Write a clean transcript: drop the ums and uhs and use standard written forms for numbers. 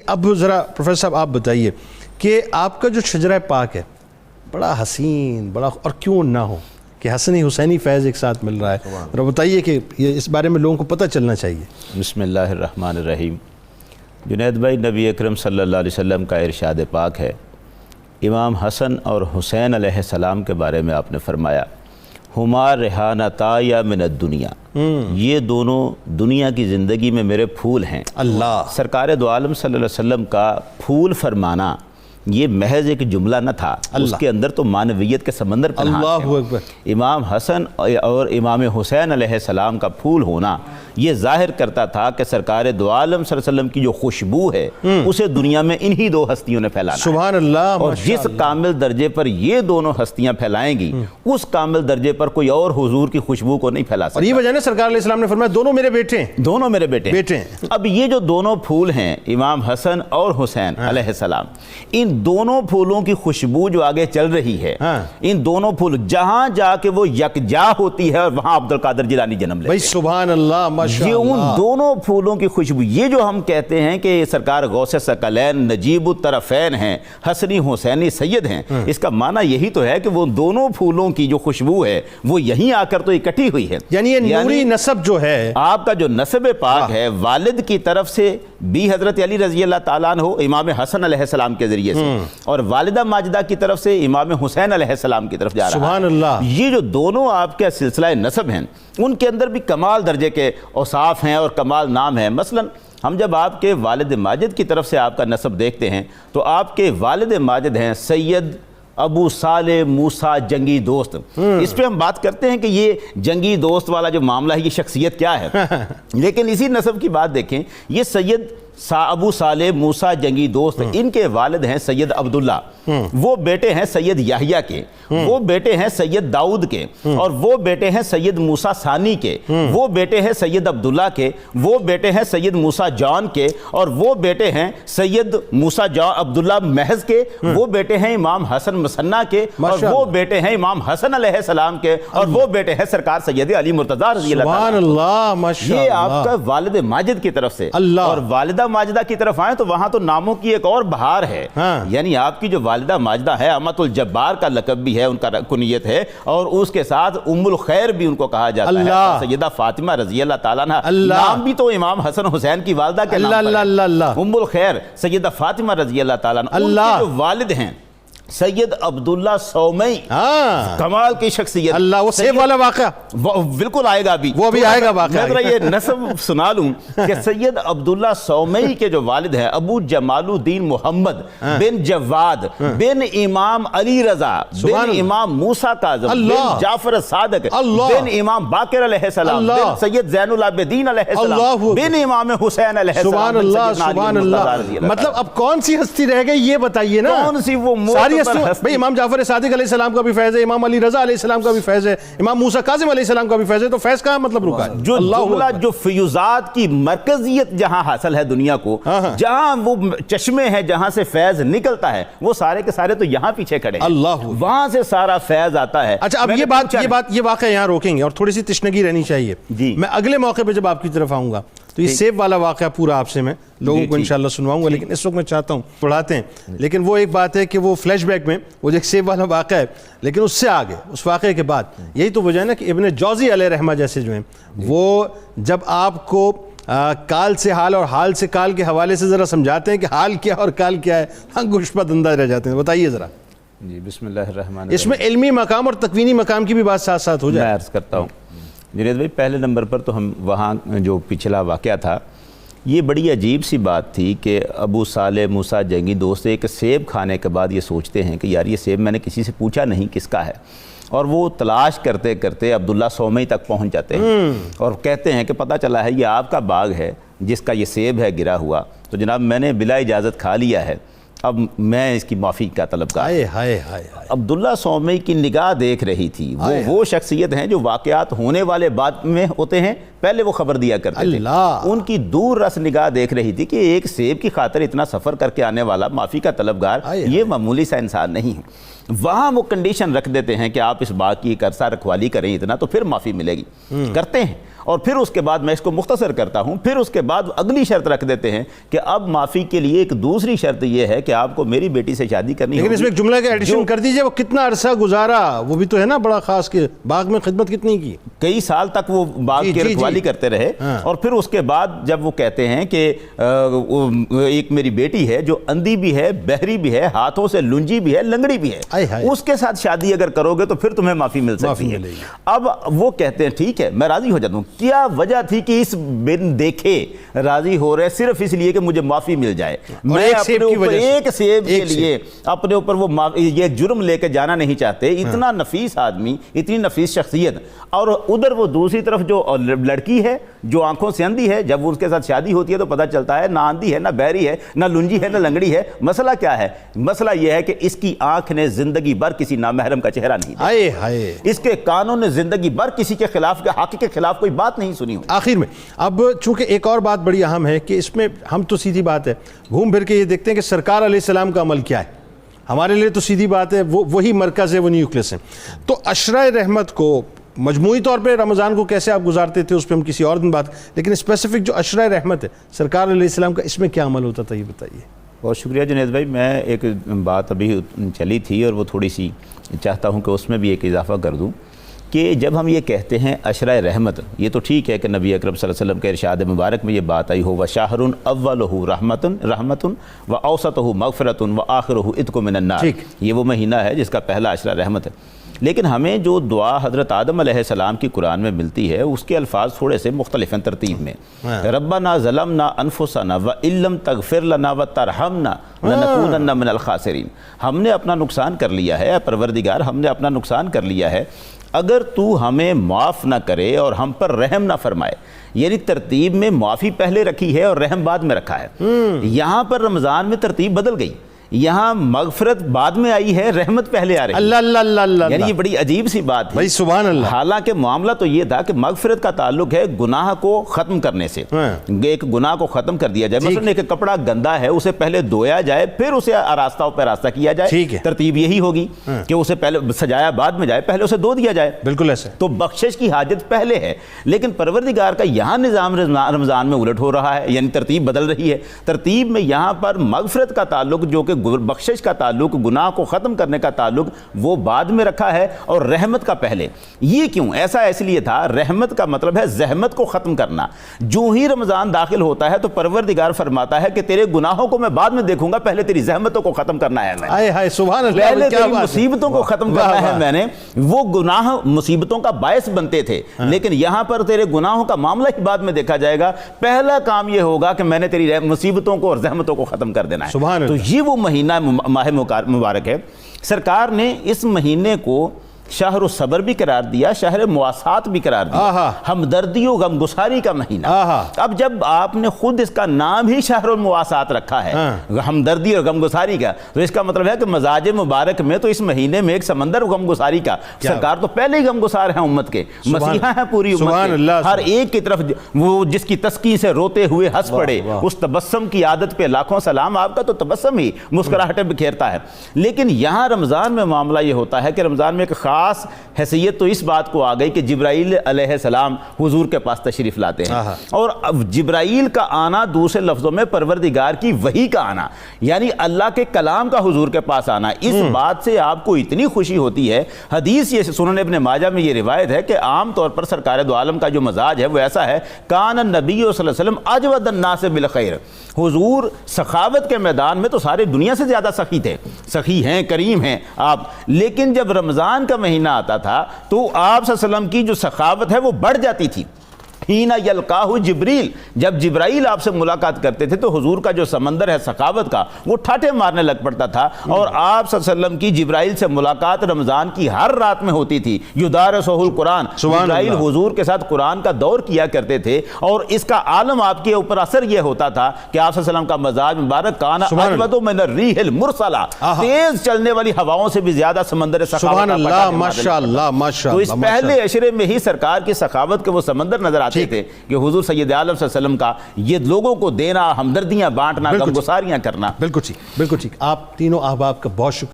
اب ذرا پروفیسر صاحب آپ بتائیے کہ آپ کا جو شجرہ پاک ہے بڑا حسین بڑا، اور کیوں نہ ہو کہ حسنی حسینی فیض ایک ساتھ مل رہا ہے، ذرا بتائیے کہ اس بارے میں لوگوں کو پتہ چلنا چاہیے۔ بسم اللہ الرحمن الرحیم۔ جنید بھائی، نبی اکرم صلی اللہ علیہ وسلم کا ارشاد پاک ہے، امام حسن اور حسین علیہ السلام کے بارے میں آپ نے فرمایا ہما ریحانتا یا من الدنیا، یہ دونوں دنیا کی زندگی میں میرے پھول ہیں۔ اللہ سرکار دو عالم صلی اللہ علیہ وسلم کا پھول فرمانا یہ محض ایک جملہ نہ تھا، اس کے اندر تو معنویت کے سمندر پنہاں اللہ ہے۔ اکبر۔ امام حسن اور امام حسین علیہ السلام کا پھول ہونا یہ ظاہر کرتا تھا کہ سرکار دو عالم صلی اللہ علیہ وسلم کی جو خوشبو ہے اسے دنیا میں انہی دو ہستیوں نے پھیلانا ہے۔ سبحان اللہ۔ اور جس کامل درجے پر یہ دونوں ہستیاں پھیلائیں گی اس کامل درجے پر کوئی اور حضور کی خوشبو کو نہیں پھیلا اور سکتا۔ یہ وجہ ہے سرکار علیہ السلام نے فرمایا دونوں میرے بیٹے ہیں، دونوں میرے بیٹے ہیں۔ اب یہ جو دونوں پھول ہیں امام حسن اور حسین علیہ السلام، ان دونوں پھولوں کی خوشبو جو آگے چل رہی ہے، ان دونوں پھول جہاں جا کے وہ یکجا ہوتی ہے اور وہاں عبدالقادر جیلانی جنم لیتے بھائی ہیں۔ سبحان اللہ، ماشاء یہ اللہ۔ ان دونوں پھولوں کی خوشبو، یہ جو ہم کہتے ہیں کہ سرکار غوث ثقلین نجیب الطرفین ہیں، حسنی حسینی سید ہیں، اس کا معنی یہی تو ہے کہ وہ دونوں پھولوں کی جو خوشبو ہے وہ یہیں آ کر تو اکٹھی ہوئی ہے۔ یعنی یہ نوری نسب جو ہے، آپ کا جو نسب پاک ہے والد کی طرف سے بھی حضرت علی رضی اللہ تعالیٰ عنہ امام حسن علیہ السلام کے ذریعے سے، اور والدہ ماجدہ کی طرف سے امام حسین علیہ السلام کی طرف جا رہا ہے۔ سبحان اللہ۔ یہ جو دونوں آپ کے سلسلہ نسب ہیں ان کے اندر بھی کمال درجے کے اوصاف ہیں اور کمال نام ہیں۔ مثلا ہم جب آپ کے والد ماجد کی طرف سے آپ کا نسب دیکھتے ہیں تو آپ کے والد ماجد ہیں سید ابو صالح موسیٰ جنگی دوست۔ اس پہ ہم بات کرتے ہیں کہ یہ جنگی دوست والا جو معاملہ ہے یہ شخصیت کیا ہے، لیکن اسی نسب کی بات دیکھیں، یہ سید ابو صالح موسیٰ جنگی دوست، ان کے والد ہیں سید عبداللہ، وہ بیٹے ہیں سید یحییٰ کے، وہ بیٹے ہیں سید داؤد کے، اور وہ بیٹے ہیں سید موسیٰ ثانی کے، وہ بیٹے ہیں سید عبداللہ کے، وہ بیٹے ہیں سید موسیٰ جان کے، اور وہ بیٹے ہیں سید موسیٰ جان عبداللہ محض کے، وہ بیٹے ہیں امام حسن مصنع کے، اور وہ بیٹے ہیں امام حسن علیہ السلام کے، اور وہ بیٹے ہیں سرکار سید علی مرتضیٰ رضی اللہ سبحان تعالیٰ۔ اللہ، ماشاء اللہ۔ یہ آپ کا والد ماجد کی طرف سے، اور والدہ ماجدہ کی طرف آئیں تو وہاں تو ناموں کی ایک اور بہار ہے۔ یعنی آپ کی جو والدہ ماجدہ ہے امت الجبار کا لقب بھی ہے، ان کا کنیت ہے، اور اس کے ساتھ ام الخیر بھی ان کو کہا جاتا ہے، سیدہ فاطمہ رضی اللہ تعالیٰ عنہ، نام بھی تو امام حسن حسین کی والدہ کے نام پر ہے، ام الخیر سیدہ فاطمہ رضی اللہ تعالیٰ عنہ۔ ان کے جو والد ہیں سید عبداللہ سومئی، کمال کی شخصیت۔ اللہ، وہ سیب والا واقعہ بالکل آئے گا بھی، وہ بھی آئے گا واقعہ۔ میں یہ نسب سنا لوں کہ سید عبداللہ سومئی کے جو والد ہیں ابو جمال الدین محمد بن جواد بن امام علی رضا بن امام موسیٰ کاظم بن جعفر صادق بن امام باقر علیہ السلام بن سید زین العابدین علیہ السلام بن امام حسین علیہ السلام۔ سبحان اللہ، سبحان اللہ۔ مطلب اب کون سی ہستی رہ گئی یہ بتائیے نا، کون سی وہ بھئی امام جعفر صادق علیہ السلام کا بھی فیض ہے، امام علی رضا علیہ السلام کا بھی فیض ہے، امام موسیٰ کاظم علیہ السلام کا بھی فیض ہے، تو فیض کہاں مطلب رکا ہے؟ جو جملہ جو فیوزات کی مرکزیت جہاں حاصل ہے دنیا کو، جہاں وہ چشمے ہیں جہاں سے فیض نکلتا ہے، وہ سارے کے سارے تو یہاں پیچھے کھڑے ہیں، اللہ، وہاں سے سارا فیض آتا ہے۔ اچھا اب یہ واقعہ یہاں روکیں گے اور تھوڑی سی تشنگی رہنی چاہیے۔ میں اگلے موقع پہ جب آپ کی طرف آؤں گا تو یہ سیب والا واقعہ پورا آپ سے میں لوگوں کو انشاءاللہ سنواؤں گا، لیکن اس وقت میں چاہتا ہوں پڑھاتے ہیں، لیکن وہ ایک بات ہے کہ وہ فلیش بیک میں وہ جو سیب والا واقعہ ہے، لیکن اس سے آگے اس واقعے کے بعد یہی تو وجہ ہے نا کہ ابن جوزی علیہ رحمہ جیسے جو ہیں وہ جب آپ کو کال سے حال اور حال سے کال کے حوالے سے ذرا سمجھاتے ہیں کہ حال کیا اور کال کیا ہے، گوشپد انداز رہ جاتے ہیں۔ بتائیے ذرا۔ جی بسم اللہ الرحمن الرحیم۔ اس میں علمی مقام اور تکوینی مقام کی بھی بات ساتھ ساتھ ہو جائے۔ میں عرض کرتا ہوں جنید بھائی، پہلے نمبر پر تو ہم وہاں جو پچھلا واقعہ تھا یہ بڑی عجیب سی بات تھی کہ ابو صالح موسیٰ جنگی دوست ایک سیب کھانے کے بعد یہ سوچتے ہیں کہ یار یہ سیب میں نے کسی سے پوچھا نہیں کس کا ہے، اور وہ تلاش کرتے کرتے عبداللہ سومئی تک پہنچ جاتے ہیں اور کہتے ہیں کہ پتہ چلا ہے یہ آپ کا باغ ہے جس کا یہ سیب ہے گرا ہوا، تو جناب میں نے بلا اجازت کھا لیا ہے، اب میں اس کی معافی کا طلبگار۔ عبداللہ سومئی کی نگاہ دیکھ رہی تھی، وہ شخصیت ہیں جو واقعات ہونے والے بعد میں ہوتے ہیں، پہلے وہ خبر دیا کرتے تھے۔ ان کی دور رس نگاہ دیکھ رہی تھی کہ ایک سیب کی خاطر اتنا سفر کر کے آنے والا معافی کا طلبگار یہ معمولی سا انسان نہیں ہے۔ وہاں وہ کنڈیشن رکھ دیتے ہیں کہ آپ اس باغ کی ایک عرصہ رکھوالی کریں اتنا تو پھر معافی ملے گی، کرتے ہیں، اور پھر اس کے بعد میں اس کو مختصر کرتا ہوں، پھر اس کے بعد اگلی شرط رکھ دیتے ہیں کہ اب معافی کے لیے ایک دوسری شرط یہ ہے کہ آپ کو میری بیٹی سے شادی کرنی ہوگی۔ لیکن اس میں ایک جملہ کا ایڈیشن کر دیجئے، وہ کتنا عرصہ گزارا، وہ بھی تو ہے نا بڑا خاص، کہ باغ میں خدمت کتنی کی؟ کئی سال تک وہ باغ کی رکھوالی کرتے رہے، اور پھر اس کے بعد جب وہ کہتے ہیں کہ ایک میری بیٹی ہے جو اندھی بھی ہے، بہری بھی ہے، ہاتھوں سے لنجی بھی ہے، لنگڑی بھی ہے، اس کے ساتھ شادی اگر کرو گے تو پھر تمہیں معافی مل سکتی ہے۔ اب وہ کہتے ہیں ٹھیک ہے میں راضی ہو جاتا ہوں۔ کیا وجہ تھی کہ اس بن دیکھے راضی ہو رہے صرف اس لیے کہ مجھے معافی مل جائے؟ میں اپنے اوپر ایک سیب کے لیے اپنے اوپر وہ یہ جرم لے کے جانا نہیں چاہتے۔ اتنا نفیس آدمی، اتنی نفیس شخصیت، اور ادھر وہ دوسری طرف جو لڑکی ہے جو آنکھوں سے اندھی ہے، جب اس کے ساتھ شادی ہوتی ہے تو پتہ چلتا ہے نہ اندھی ہے، نہ بہری ہے، نہ لنجی ہے، نہ لنگڑی ہے۔ مسئلہ کیا ہے؟ مسئلہ یہ ہے کہ اس کی آنکھ نے زندگی بھر کسی نامحرم کا چہرہ نہیں دیکھا، اس کے کانوں نے زندگی بھر کسی کے خلاف، کے حق کے خلاف کوئی بات نہیں سنی ہوئی۔ آخر میں اب چونکہ ایک اور بات بڑی اہم ہے کہ اس میں ہم تو سیدھی بات ہے گھوم پھر کے یہ دیکھتے ہیں کہ سرکار علیہ السلام کا عمل کیا ہے، ہمارے لیے تو سیدھی بات ہے وہی مرکز ہے، وہ نیوکلس ہے۔ تو عشرۂ رحمت کو مجموعی طور پہ رمضان کو کیسے آپ گزارتے تھے اس پہ ہم کسی اور دن بات، لیکن اسپیسیفک جو عشرۂ رحمت ہے سرکار علیہ السلام کا، اس میں کیا عمل ہوتا تھا یہ بتائیے۔ بہت شکریہ جنید بھائی۔ میں ایک بات ابھی چلی تھی اور وہ تھوڑی سی چاہتا ہوں کہ اس میں بھی ایک اضافہ کر دوں کہ جب ہم یہ کہتے ہیں عشرۂ رحمت، یہ تو ٹھیک ہے کہ نبی اکرم صلی اللہ علیہ وسلم کے ارشاد مبارک میں یہ بات آئی ہو وَشَهْرٌ أَوَّلُهُ رَحْمَةٌ وَأَوْسَطُهُ مَغْفِرَةٌ وَآخِرُهُ عِتْقٌ مِّنَ النَّارِ، یہ وہ مہینہ ہے جس کا پہلا عشرہ رحمت ہے۔ لیکن ہمیں جو دعا حضرت آدم علیہ السلام کی قرآن میں ملتی ہے اس کے الفاظ تھوڑے سے مختلف ہیں ترتیب میں۔ ربنا ظلمنا انفسنا وان لم تغفر لنا وترحمنا لنکونن من الخاسرین، ہم نے اپنا نقصان کر لیا ہے، پروردگار ہم نے اپنا نقصان کر لیا ہے، اگر تو ہمیں معاف نہ کرے اور ہم پر رحم نہ فرمائے۔ یعنی ترتیب میں معافی پہلے رکھی ہے اور رحم بعد میں رکھا ہے۔ یہاں پر رمضان میں ترتیب بدل گئی، یہاں مغفرت بعد میں آئی ہے، رحمت پہلے آ رہی ہے۔ اللہ اللہ اللہ اللہ، یعنی یہ بڑی عجیب سی بات ہے بھائی، سبحان اللہ۔ حالانکہ معاملہ تو یہ تھا کہ مغفرت کا تعلق ہے گناہ کو ختم کرنے سے، ایک گناہ کو ختم کر دیا جائے۔ مثلا ایک کپڑا گندا ہے اسے پہلے دھویا جائے پھر اسے آراستہ و پیراستہ کیا جائے، ترتیب یہی ہوگی کہ اسے پہلے سجایا بعد میں جائے، پہلے اسے دھو دیا جائے، بالکل ایسے۔ تو بخشش کی حاجت پہلے ہے۔ لیکن پروردگار کا یہاں نظام رمضان میں الٹ ہو رہا ہے، یعنی ترتیب بدل رہی ہے۔ ترتیب میں یہاں پر مغفرت کا تعلق جو کہ بخشش کا تعلق، گناہ کو ختم کرنے کا تعلق، وہ بعد میں رکھا ہے اور رحمت کا پہلے۔ یہ کیوں ایسا؟ اس لیے تھا رحمت کا مطلب ہے زحمت کو ختم کرنا۔ جو ہی رمضان داخل ہوتا ہے تو پروردگار فرماتا ہے کہ تیرے گناہوں کو میں بعد میں دیکھوں گا، پہلے تیری زحمتوں کو ختم کرنا ہے میں نے، سبحان اللہ، پہلے تیری مصیبتوں کو ختم کرنا ہے میں نے۔ وہ گناہ مصیبتوں کا باعث بنتے تھے، لیکن یہاں پر تیرے گناہوں کا معاملہ ہی بعد میں دیکھا جائے گا۔ پہلا کام یہ ہوگا کہ میں نے تیری مصیبتوں کو اور زحمتوں کو ختم کر دینا ہے۔ تو یہ وہ مہینہ ماہ مبارک ہے۔ سرکار نے اس مہینے کو شہر الصبر بھی قرار دیا، شہر مواسات بھی قرار دیا، ہمدردی و غمگساری کا مہینہ۔ اب جب آپ نے خود اس کا نام ہی شہر المواسات رکھا ہے، ہمدردی اور غمگساری کا، تو اس کا مطلب ہے کہ مزاج مبارک میں تو اس مہینے میں ایک سمندر غمگساری کا۔ سرکار تو پہلے ہی غمگسار ہیں امت کے، مسیحا ہیں پوری امت کے، ہر ایک کی طرف وہ جس کی تسکی سے روتے ہوئے ہنس پڑے، اس تبسم کی عادت پہ لاکھوں سلام۔ آپ کا تو تبسم ہی مسکراہٹیں بکھیرتا ہے۔ لیکن یہاں رمضان میں معاملہ یہ ہوتا ہے کہ رمضان میں ایک خاص حیثیت تو اس بات کو آ گئی کہ جبرائیل علیہ السلام حضور کے پاس تشریف لاتے ہیں، اور جبرائیل کا آنا دوسرے لفظوں میں پروردگار کی وحی کا آنا، یعنی اللہ کے کلام کا حضور کے پاس آنا۔ اس بات سے آپ کو اتنی خوشی ہوتی ہے۔ حدیث یہ سنن ابن ماجہ میں یہ روایت ہے کہ عام طور پر سرکار دو عالم کا جو مزاج ہے وہ ایسا ہے، کان النبی صلی اللہ علیہ وسلم اجود الناس بالخیر، حضور سخاوت کے میدان میں تو سارے دنیا سے زیادہ سخی تھے، سخی ہیں، کریم ہیں آپ۔ لیکن جب رمضان کا مہینہ آتا تھا تو آپ صلی اللہ علیہ وسلم کی جو سخاوت ہے وہ بڑھ جاتی تھی۔ ہینا یلقاہ جبریل، جب جبرائیل آپ سے ملاقات کرتے تھے تو حضور کا جو سمندر ہے سخاوت کا وہ ٹھاٹھے مارنے لگ پڑتا تھا، اور آپ صلی اللہ علیہ وسلم کی جبرائیل سے ملاقات رمضان کی ہر رات میں ہوتی تھی۔ یدارسہ القرآن، جبرائیل حضور کے ساتھ قرآن کا دور کیا کرتے تھے، اور اس کا عالم آپ کے اوپر اثر یہ ہوتا تھا کہ آپ صلی اللہ علیہ وسلم کا مزاج مبارک کان اجود من الریح المرسلہ، تیز چلنے والی ہواؤں سے بھی زیادہ سمندر سخاوت کا ماشاءاللہ ماشاءاللہ۔ تو اس پہلے عشرے میں ہی سرکار کی سخاوت کے وہ سمندر نظر آتے تھے کہ حضور سید عالم صلی اللہ علیہ وسلم کا یہ لوگوں کو دینا، ہمدردیاں بانٹنا، غمگساریاں کرنا۔ بالکل ٹھیک، بالکل ٹھیک۔ آپ تینوں احباب کا بہت شکریہ۔